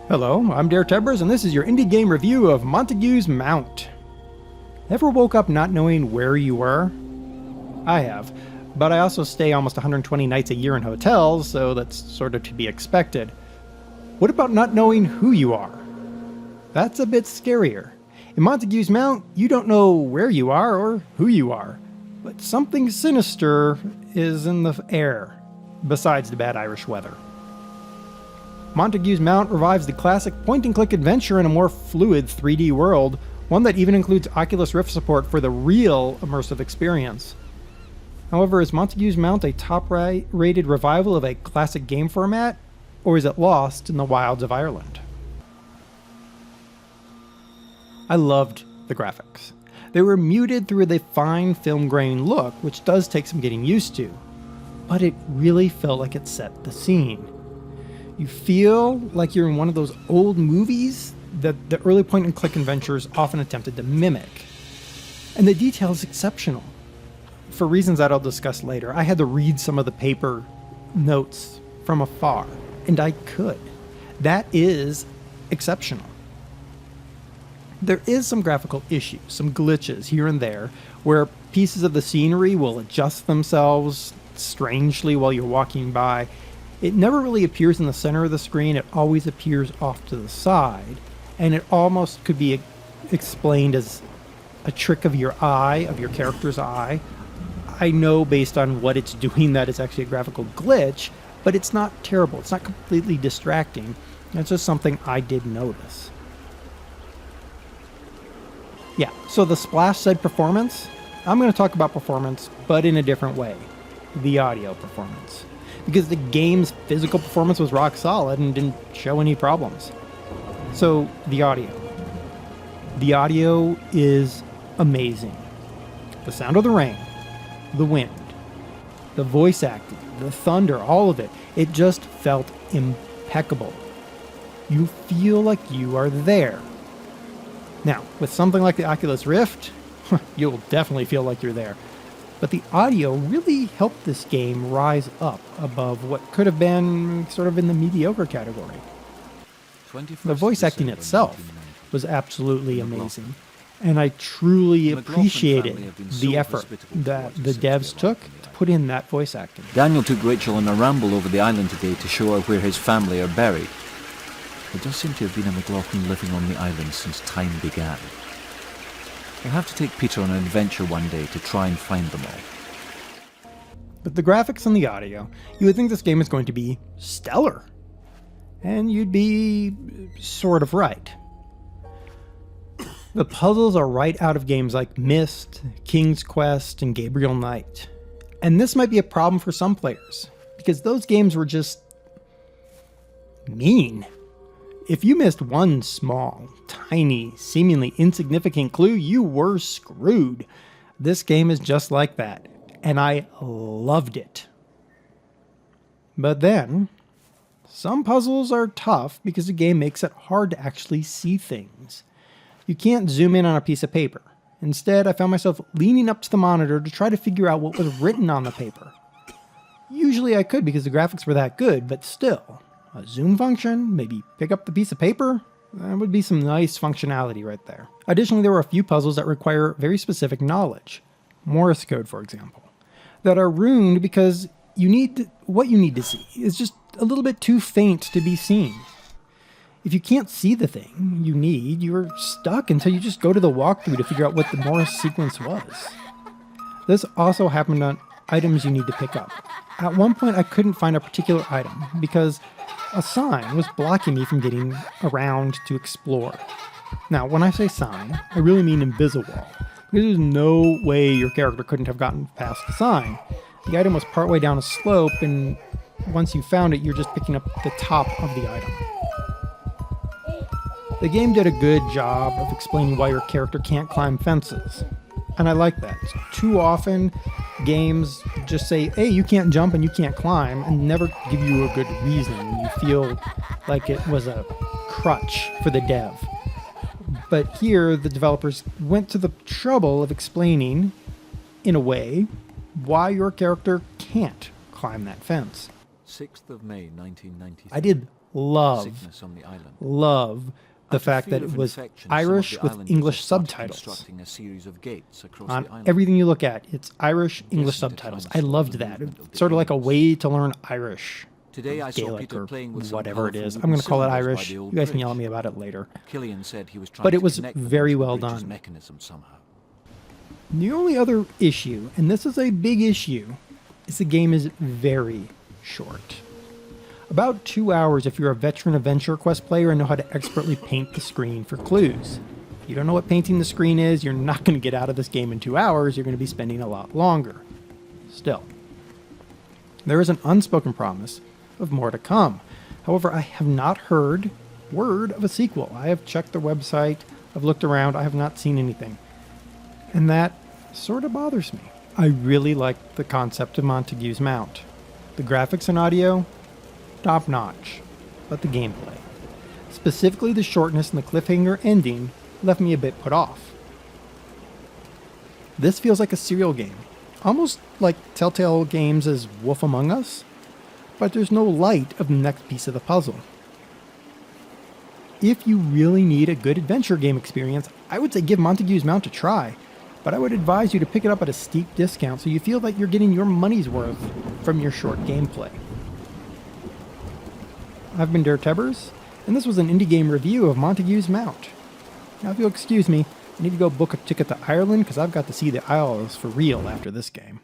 Hello, I'm DerTebbers, and this is your indie game review of Montague's Mount. Ever woke up not knowing where you were? I have, but I also stay almost 120 nights a year in hotels, so that's sort of to be expected. What about not knowing who you are? That's a bit scarier. In Montague's Mount, you don't know where you are or who you are, but something sinister is in the air, besides the bad Irish weather. Montague's Mount revives the classic point-and-click adventure in a more fluid 3D world, one that even includes Oculus Rift support for the real immersive experience. However, is Montague's Mount a top-rated revival of a classic game format, or is it lost in the wilds of Ireland? I loved the graphics. They were muted through the fine film grain look, which does take some getting used to, but it really felt like it set the scene. You feel like you're in one of those old movies that the early point-and-click adventures often attempted to mimic. And the detail is exceptional. For reasons that I'll discuss later, I had to read some of the paper notes from afar, and I could. That is exceptional. There is some graphical issues, some glitches here and there, where pieces of the scenery will adjust themselves strangely while you're walking by. It never really appears in the center of the screen, it always appears off to the side, and it almost could be explained as a trick of your eye, of your character's eye. I know based on what it's doing that it's actually a graphical glitch, but it's not terrible, it's not completely distracting, it's just something I did notice. Yeah, so the splash side performance, I'm going to talk about performance, but in a different way, the audio performance. Because the game's physical performance was rock solid and didn't show any problems. So, the audio. The audio is amazing. The sound of the rain, the wind, the voice acting, the thunder, all of it. It just felt impeccable. You feel like you are there. Now, with something like the Oculus Rift, you'll definitely feel like you're there. But the audio really helped this game rise up above what could have been sort of in the mediocre category. The voice acting itself was absolutely amazing, and I truly appreciated the effort that the devs took to put in that voice acting. Daniel took Rachel on a ramble over the island today to show her where his family are buried. There does seem to have been a McLaughlin living on the island since time began. We'll have to take Peter on an adventure one day to try and find them all. But the graphics and the audio, you would think this game is going to be stellar. And you'd be sort of right. The puzzles are right out of games like Myst, King's Quest, and Gabriel Knight. And this might be a problem for some players, because those games were just mean. If you missed one small, tiny, seemingly insignificant clue, you were screwed. This game is just like that, and I loved it. But then, some puzzles are tough because the game makes it hard to actually see things. You can't zoom in on a piece of paper. Instead, I found myself leaning up to the monitor to try to figure out what was written on the paper. Usually I could because the graphics were that good, but still. A zoom function, maybe pick up the piece of paper, that would be some nice functionality right there. Additionally, there were a few puzzles that require very specific knowledge, Morse code for example, that are ruined because what you need to see is just a little bit too faint to be seen. If you can't see the thing you need, you're stuck until you just go to the walkthrough to figure out what the Morse sequence was. This also happened on items you need to pick up. At one point I couldn't find a particular item because a sign was blocking me from getting around to explore. Now, when I say sign, I really mean invisible, because there's no way your character couldn't have gotten past the sign. The item was partway down a slope, and once you found it, you're just picking up the top of the item. The game did a good job of explaining why your character can't climb fences, and I like that. Too often, games just say, hey, you can't jump and you can't climb, and never give you a good reason. You feel like it was a crutch for the dev. But here, the developers went to the trouble of explaining, in a way, why your character can't climb that fence. 6th of May, 1993. I did love sickness on the island. the Out of fact fear that of it was infection, some of Irish the with islanders English have started subtitles. constructing a series of gates across On the island. everything you look at, it's Irish, English Guessing to subtitles. try I and slow loved the that. movement of the Sort of like a aliens. way to learn Irish. Today I saw Gaelic Peter or playing with some whatever it colourful is. I'm wooden going to call it cylinders by Irish. the You old guys can yell at bridge. me about it later. Killian said he was trying But it to was connect them very to the well bridge's done. mechanism somehow. The only other issue, and this is a big issue, is the game is very short. About 2 hours if you're a veteran Adventure Quest player and know how to expertly paint the screen for clues. If you don't know what painting the screen is, you're not going to get out of this game in 2 hours. You're going to be spending a lot longer. Still, there is an unspoken promise of more to come. However, I have not heard word of a sequel. I have checked the website, I've looked around, I have not seen anything. And that sort of bothers me. I really like the concept of Montague's mount. The graphics and audio, top notch. But the gameplay, specifically the shortness and the cliffhanger ending, left me a bit put off. This feels like a serial game, almost like Telltale Games' Wolf Among Us, but there's no light of the next piece of the puzzle. If you really need a good adventure game experience, I would say give Montague's Mount a try, but I would advise you to pick it up at a steep discount so you feel that you're getting your money's worth from your short gameplay. I've been DerTebbers, and this was an indie game review of Montague's Mount. Now if you'll excuse me, I need to go book a ticket to Ireland because I've got to see the Isles for real after this game.